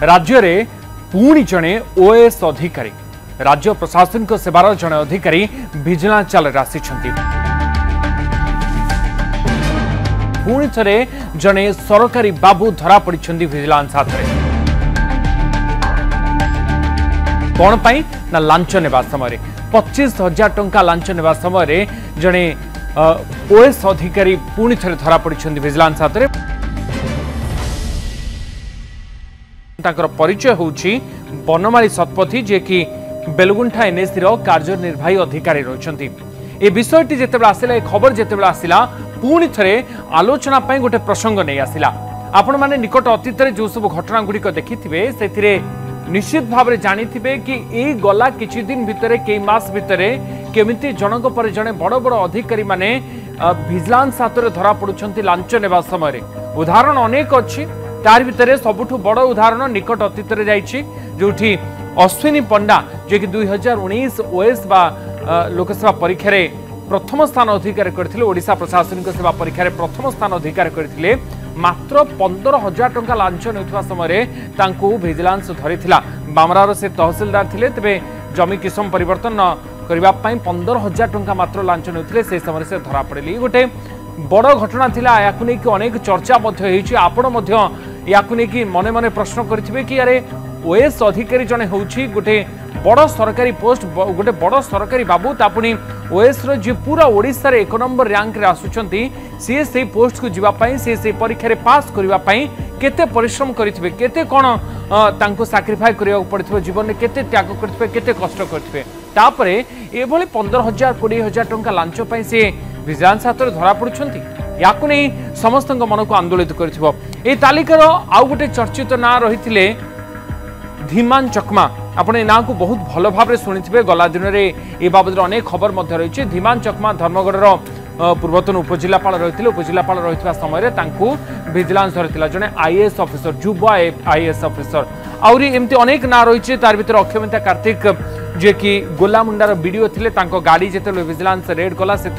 राज्य में पुणी जड़े ओएस अधिकारी राज्य प्रशासनिक सेवार जड़े अधिकारी विजिलेंस चाल आसी पुणी थे जड़े सरकारी बाबू धरा पड़ी विजिलेंस हाथ में कौन पाई ना लांच नेबा समय 25,000 टंका लांच नेबा समय जड़े ओएस अधिकारी पुणी थे धरा पड़ी विजिलेंस हाथ में ताकर परिचय होउछि बनमाली शतपथी जे कि बेलगुंठा एनएससी कार्यनिर्वाही अधिकारी रही ए विषयटी जितेबाला आसिला ए खबर जितेबाला आसिला पुणी थे आलोचना पाई गोटे प्रसंग नहीं आसिला आपण माने निकट अतीत जो सब घटना गुड़िक देखिथिबे सेथिरे निश्चित भाव में जानिथिबे कि ए गला किछि दिन भितरे कई मास भितरे केमिति जनक पर जने बड़ बड़ अधिकारी माने विजिलेंस हाथ धरा पड़ुछंती लांच नेबा समय उदाहरण अनेक अच्छी तार भितर सबुठु बड़ उदाहरण निकट अतीत जाइछि जोठी अश्विनी पंडा जे कि 2019 ओएस बा लोकसभा परीक्षा रे प्रथम स्थान अधिकार करथिले ओडिशा प्रशासनिक सेवा परीक्षा रे प्रथम स्थान अधिकार करथिले मात्र 15,000 टंका लांच नेउथवा समय तांकू विजिलेंस धरिथिला बामरार से तहसीलदार थिले तबे जमी किसम परिवर्तन करबा पई 15,000 टंका मात्र लांच नेउथिले से समय से धरा पड़ेली गोटे बड़ घटना थिला याकु नै कि अनेक चर्चा मध्य हेछि आपण मध्य याकु नै कि मने मने प्रश्न करथिबे कि अरे ओएस अधिकारी जने होछि गोटे बड़ सरकारी पोस्ट गोटे बड़ सरकारी बाबू तापुनी ओएस रो जे पूरा ओडिसा रे 1 नंबर रैंक रे आसुचंती से पोस्ट को जीवा पई से परीक्षा रे पास करबा पई केते परिश्रम करिथिबे केते कोन तांको सैक्रिफाई करिया पड़थिबे जीवन में केते त्याग करथिबे केते कष्ट करथिबे तापरे एभली 15,000 20,000 टंका लांच पई से विजिलेंस हाथ धरा पड़ुछंती याकु नै समस्त मन को आंदोलित करथिबो ए तालिकार आउ गोटे चर्चित ना रहिथिले धीमान चकमा आपने ना को बहुत भल भाव शुणी गला दिन में ए बाबद अनेक खबर रही धीमान चकमा धर्मगढ़ पूर्वतन उपजिलापाल रही उपजिलापाल रही समय विजिलेंस धरती जड़े आईएएस ऑफिसर युवा आईएएस ऑफिसर आउरी एमती अनेक ना रही तार भर अक्षमिता कार्तिक जे कि गोलामुंडार वीडियो थिले तांको गाड़ी जेते विजिलेंस रेड कला से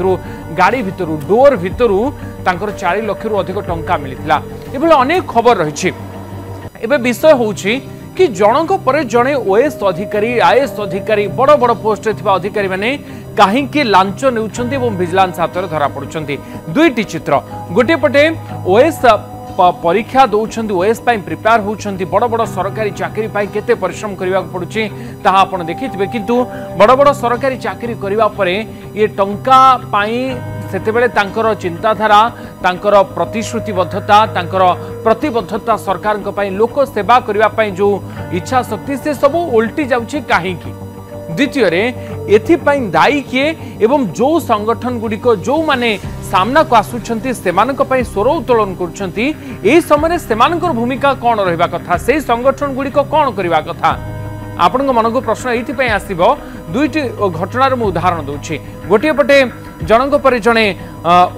गाड़ी भितरु डोर भितरु तांकर 4 लाख रु अधिक टंका मिलिथिला एभले अनेक खबर रही एबे विषय होउछि कि जनक पर जड़े ओएस अधिकारी आईएएस अधिकारी बड़ बड़ पोस्ट थिबा अधिकारी माने काहींकि लांच नेउछंती एवं विजिलेंस हाथ धरा पड़ुछंती दुईटी चित्र गोटे पटे ओएस परीक्षा दौरान ओएस प्रिपेयर होउछंती बड़ बड़ सरकारी चाकरी पाई केते परिश्रम करबा पड़ुछि ताहा आपण देखिथिबे किंतु बड़ बड़ सरकारी चाकरी करबा परे ये टंका पाई सेतेबेले तांकर चिंताधारा तांकर प्रतिश्रुतिबद्धता तांकर प्रतिबद्धता सरकार पई लोक सेवा करबा पई जो इच्छा शक्ति से सब उल्टी जाउछि काहीकि द्वितीय रे एथि पई दायी किए एवं जो संगठन गुडिक जो माने सामना को आसुछंती सेमानक पई स्वर उत्तोलन करूछंती एही समय सेमानकर भूमिका कोन रहबा कथा से संगठन गुडिक कोन करबा कथा आपण मन को प्रश्न ये आसो दुईटी घटनार मु उदाहरण दूची गोटे पटे जनक पर जड़े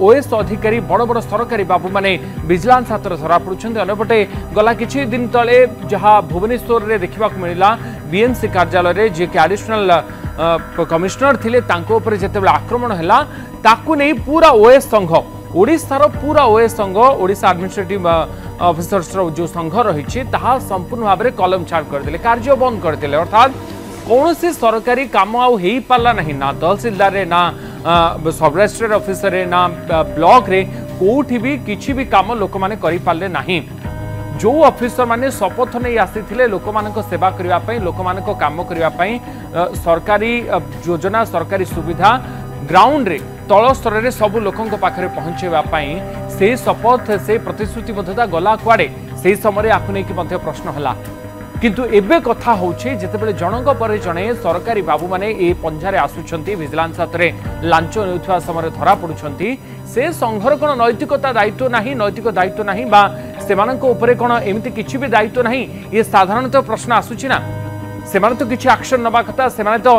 ओएस अधिकारी बड़ बड़ सरकारी बाबू माने विजिलेंस हाथ धरा पड़ुछंती अन्यपटे गला किछि दिन तले जहाँ भुवनेश्वर रे देखा मिला बीएमसी कार्यालय जे कि एडिशनल कमिश्नर थिले तांको ऊपर जेतेबेले आक्रमण हैला ताकू नै पूरा ओएस संघ ओडिशार पूरा ओएस संघ ओडिशा एडमिनिस्ट्रेटिव ऑफिसर्स जो संघ रही संपूर्ण भाव में कलम छाड़ करदे कार्य बंद करदे अर्थात कौन सी सरकारी काम आउ हो पारा ना ना तहसीलदार रे ना सब रजिस्ट्रार ऑफिसर रे ना ब्लॉक रे कोठी भी किछि भी काम लोक माने करि पाले नाही जो ऑफिसर माने शपथ नहीं आसी लोक मानक सेवा करबा पई लोक मानक काम करबा पई सरकारी योजना सरकारी सुविधा ग्राउंड रे तल स्तर रे सब लोकंक पाखरे पहुंचेबा पई से शपथ से प्रतिश्रुतिबद्धता गला कुआडे से समय आकु नै कि मध्य प्रश्न हला किंतु एबे कथा होउछे जेतेबेले जनक पर जणे सरकारी बाबू माने ए पंजारे आसुछंती विजिलेंस हातरे लांच नेउथवा समय धरा पडुछंती से संघर कोन नैतिकता दायित्व नाही नैतिक दायित्व नाही बा सेमानक ऊपर कोन एमिति किछि भी दायित्व नाही ये साधारणतः प्रश्न आसुछि ना सेमाने तो किछि एक्शन नबा कथा सेमाने तो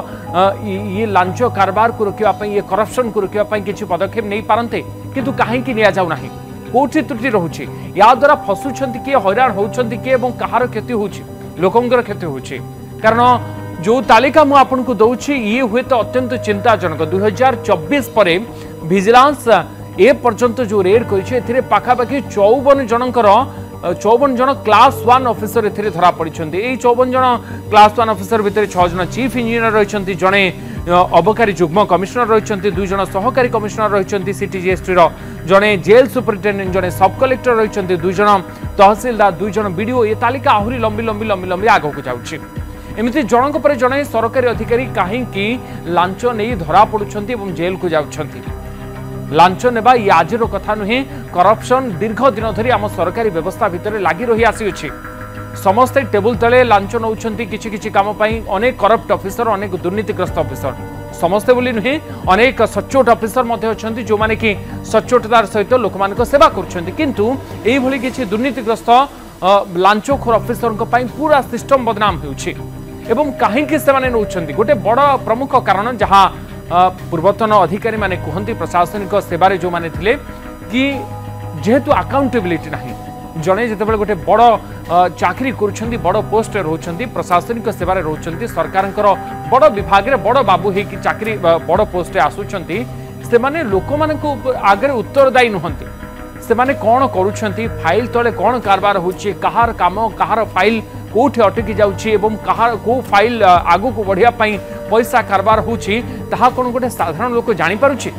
ये लांच कारबार को रोकिबा पई ये करप्शन को रोकिबा पई किछि पदक्षेप नै पारंते किंतु काहे कि निया जाउ नाही कोठी त्रुटि रहुछि या द्वारा फसुछंती के हैरान होउछंती के एवं कहार क्षति होउछि लोकंकर क्षति होउछि कारण जो तालिका मु आपन को दउछि ये हुए तो अत्यंत चिंताजनक 2024 परे विजिलेंस ए पर्यंत जो रेड करिछि एथिरे पाखापाखि 54 जनकर 54 जन क्लास 1 ऑफिसर एथिरे धरा पड़िछन्ती। एई 54 जन क्लास 1 ऑफिसर भितर 6 जन चीफ इंजीनियर रहिछन्ती, जने अबकारी जुग्म कमिशनर रहिछन्ती, 2 जन सहकारी कमिशनर रहिछन्ती सीटीजीएसटी रो, जने जेल सुपरिटेंडेंट, जने सब कलेक्टर रहिछन्ती, 2 जन तहसीलदार, 2 जन बीडीओ। ये तालिका आहुरी लंबी लंबी लंबी लंबी आगो को जाउछि। एमिति जनक पर जने सरकारी अधिकारी काहेकि लांच नहीं धरा पड़ुछन्ती एवं जेल को जाउछन्ती। लांच नेबा ये आजिर कथा नुहे, करप्शन दीर्घ दिन धरी आम सरकारी व्यवस्था भितर लगी रही आसी। समस्ते टेबुल तले लांच नौछन्ती किछि किछि काम पई। अनेक करप्ट ऑफिसर, अनेक दुर्नीतिग्रस्त ऑफिसर, समस्ते बोली नुहे, अनेक सचोट ऑफिसर मध्ये अछन्ती जो माने कि सचोटतार सहित लोकमानक सेवा करछन्ती। किंतु एई भली किछि दुर्नीतिग्रस्त लांचखोर ऑफिसर पई पूरा सिस्टम बदनाम होउछि। एवं कहीं से नौछन्ती गोटे बड़ प्रमुख कारण जहाँ पूर्वतन अधिकारी माने कहती प्रशासनिक सेवारे जो माने थिले कि जेहेतु अकाउंटेबिलिटी नाही, जड़े जितेबाला गोटे बड़ चाकरी करुछन्ती, बड़ पोस्ट रोचंती, प्रशासनिक सेवारे रोचंती, सरकारंकर बड़ विभाग रे बड़ बाबू हे कि चाकरी बड़ पोस्ट आसुछन्ती, से माने लोक मानक आगे उत्तरदायी नुहंती। से माने कौन करुछन्ती, फाइल तले कौन कारबार होछि, कहार काम कहार फाइल कोठी अटकी जाउछि एवं कहार को फाइल आगु को बढ़िया पई पैसा कारबार होछि ताहा कोन गोटे साधारण लोक जानि पारुछि।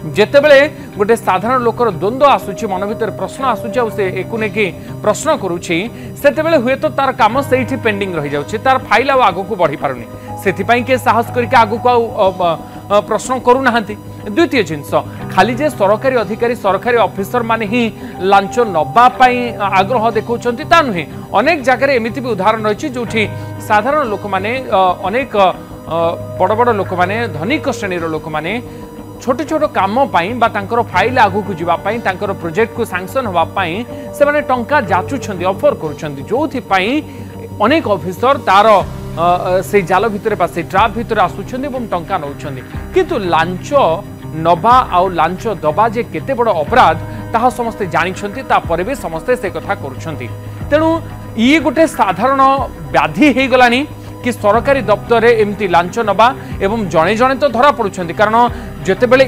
जेतेबेले गोटे साधारण लोकर द्वंद्व आसुछि, मन भीतर प्रश्न आसुछि, से एकु नेकी प्रश्न करुछि, सेतेबेले हुए तो तार काम सेठी पेंडिंग रहि जाउछि, तार फाइल आगु को बढ़ी पारुनी, सेथिपई के साहस करके आगु को प्रश्न करू नाहंती। द्वितीय जिनस खाली जे सरकारी अधिकारी सरकारी ऑफिसर माने ही लांच नबा पाई आग्रह देखौछन्ती ता नुहे। अनेक जगह एमिति भी उदाहरण रही जोठी साधारण लोक माने अनेक बड़ बड़ लोक माने धनिक श्रेणीर लोक माने छोट छोट काम पाई बा तांकर फाइल आगु को जिबा पाई तांकर प्रोजेक्ट को सैंक्शन होबा पाई से माने टंका जाचुछन्ती, ऑफर करूछन्ती, जोथि पाई अनेक ऑफिसर तार से जाल भितर बा से ट्रैप भितर आसुछन्ती एवं टंका नौछन्ती। किंतु लांच नबा आ लांच दबा जे केते बड़ अपराध ताहा समस्ते जानिछन्ती, तापर भी समस्ते से कथा करूछन्ती। तेणु ये गोटे साधारण व्याधि हे गलानी कि सरकारी दफ्तर रे एमती लांच नबा एवं जणे जणे तो धरा पड़ुछन्ती। कारण जेतेबेले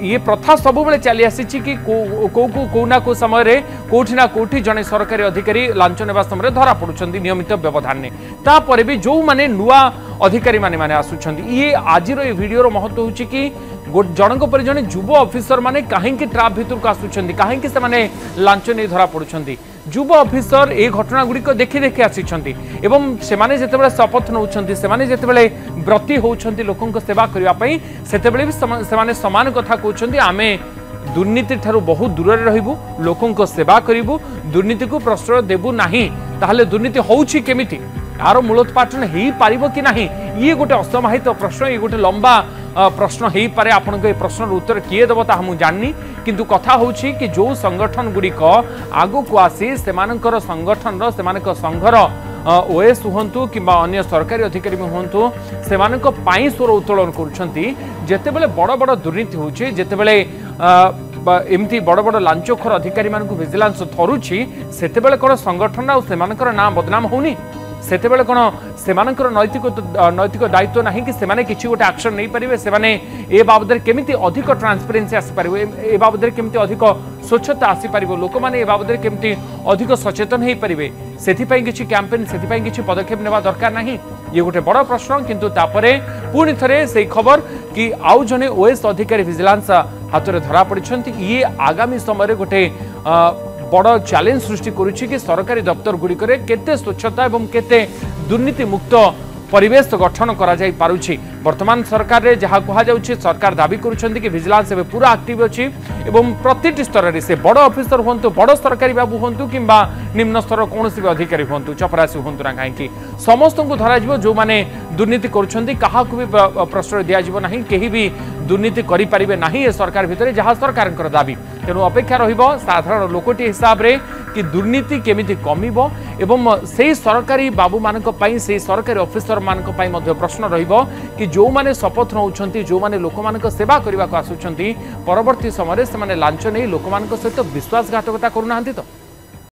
ये प्रथा सब बेले चली आसी कि को ना को समय रे कोठी ना कोठी जणे सरकारी अधिकारी लांच नेबा समय धरा पड़ुछन्ती नियमित व्यवधान ने। तापर भी जो माने नुआ अधिकारी माने आसुछन्ती, ये आजिर ये वीडियो महत्व होछि कि जनक पर जने युव ऑफिसर माने काहेकि ट्रैप भितर को आसुछन्ती, काहेकि से माने लांच नै धरा पड़ुछन्ती। युव ऑफिसर ए घटना गुड़िक देखि देखि आसिछन्ती एवं सेमाने जेतेबेले शपथ नौछन्ती, सेमाने जेतेबेले व्रती होउछन्ती लोकंक सेवा करिया पई, सेतेबेले भी सेमाने समान कथा कहउछन्ती, आमे दुर्नीति ठारू बहुत दूर रे रहिबु, लोकंक सेवा करिबु, दुर्नीति को प्रश्रय देबु नाही। ताहले दुर्नीति होउछि केमिति, यार मूलोत्पाटन हेई पारिबो कि नाही, ये गोटे असमाहित प्रश्न, ये गोटे लंबा प्रश्न हेई पारे। आपनको ए प्रश्नर उत्तर किए देबो ता हम जाननी, किंतु कथा होउछि कि जो संगठन गुड़िक आगु को आसी सेमानकर संगठन रो सेमानक संघर ओएस हुंतु किंबा अन्य सरकारी अधिकारी हुंतु सेमानक पाई स्वर उत्तोलन करुछन्ती, जेतेबेले बड़ बड़ दुर्नीति होउछि, जेतेबेले एमती बड़ बड़ लांचखोर अधिकारी मानकु विजिलेंस धरुछि, सेतेबेले कोन संगठन आ सेमानकर नाम बदनाम होउनी, सेतेबेले कोन सेमानकर नैतिक दायित्व नाही कि सेमाने किछि गोटे एक्शन नै परिबे, सेमाने ए बाबदरे केमिति अधिक ट्रांसपेरेंसी आसी परिबो, ए बाबदरे केमिति अधिक स्वच्छता आसी परिबो, लोक माने ए बाबदरे केमिति अधिक सचेतन हेई परिबे, सेथि पई किछि कैंपेन सेथि पई किछि पदक्षेप नेबा दरकार नाही। ये गोटे बड़ प्रश्न। किंतु तापरे पुणी थरे से खबर कि आउ जने ओएस अधिकारी विजिलेंस हाथ में धरा पड़िछन्ती, ये आगामी समय गोटे बड़ चैलेंज सृष्टि करुछि कि सरकारी दफ्तर गुड़िक केते स्वच्छता एवं केते दुर्नीति मुक्त परिवेश गठन करा जाई पारुछि। वर्तमान सरकार रे जहा कहा जाउछि, सरकार दाबी करुछन्ती कि विजिलेंस एबे पूरा एक्टिव अछि एवं प्रतिटी स्तर रे से बड़ ऑफिसर होंतु, बड़ सरकारी बाबू होंतु किंबा निम्न स्तर कोनोसी भी अधिकारी होंतु, चपरासी होंतु ना काहेकि समस्त को धरा जिवो, जो माने दुर्नीति करुछन्ती काहाकु भी प्रश्रय दिया जिवो नाही, केही भी दुर्नीति करि परिबे नाही ए सरकार भितरे जहा सरकारकर दाबी। तेणु अपेक्षा रहिबो साधारण लोकटी हिसाब रे कि दुर्नीति केमिति कमिबो एवं सेही सरकारी बाबू मानक पई सेही सरकारी ऑफिसर मानक पई मध्ये प्रश्न रहिबो कि जो माने शपथ नउछन्ती, जो माने लोक मानक सेवा करिवा को आसुछन्ती, परवर्ती समय से माने लांच नै लोक मानक सहित विश्वासघातकता करू नाहंती तो।